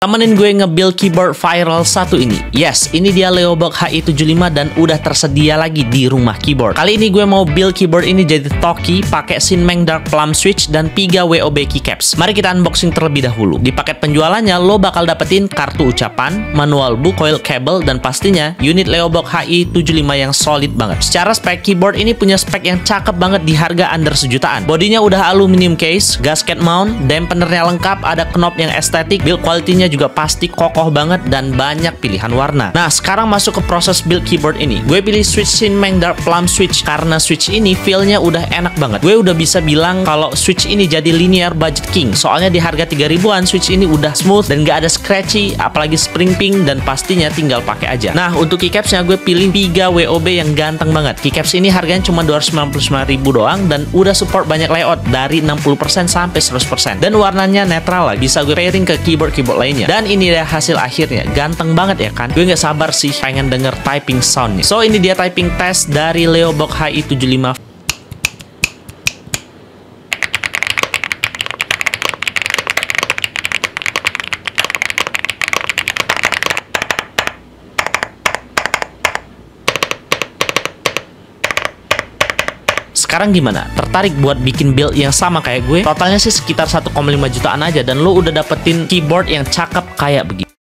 Temenin gue nge-build keyboard viral satu ini. Yes, ini dia Leobook HI75 dan udah tersedia lagi di rumah keyboard. Kali ini gue mau build keyboard ini jadi Toki pakai Sinmeng Dark Plum switch dan 3 WOB keycaps. Mari kita unboxing terlebih dahulu. Di paket penjualannya lo bakal dapetin kartu ucapan, manual book, coil cable, dan pastinya unit Leobook HI75 yang solid banget. Secara spek, keyboard ini punya spek yang cakep banget di harga under sejutaan. Bodinya udah aluminium case, gasket mount, dampenernya lengkap, ada knob yang estetik, build quality-nya juga pasti kokoh banget dan banyak pilihan warna. Nah, sekarang masuk ke proses build keyboard ini. Gue pilih switch Sinmeng Dark Plum switch karena switch ini feel-nya udah enak banget. Gue udah bisa bilang kalau switch ini jadi linear budget king. Soalnya di harga 3 ribuan switch ini udah smooth dan gak ada scratchy, apalagi spring pink, dan pastinya tinggal pakai aja. Nah, untuk keycapsnya gue pilih 3 WOB yang ganteng banget. Keycaps ini harganya cuma 299.000 doang dan udah support banyak layout dari 60% sampai 100%. Dan warnanya netral lah, bisa gue pairing ke keyboard lainnya. Dan ini dia hasil akhirnya, ganteng banget ya kan? Gue nggak sabar sih pengen denger typing soundnya. So ini dia typing test dari Leobook HI75. Sekarang gimana? Tertarik buat bikin build yang sama kayak gue? Totalnya sih sekitar 1,5 jutaan aja dan lo udah dapetin keyboard yang cakep kayak begini.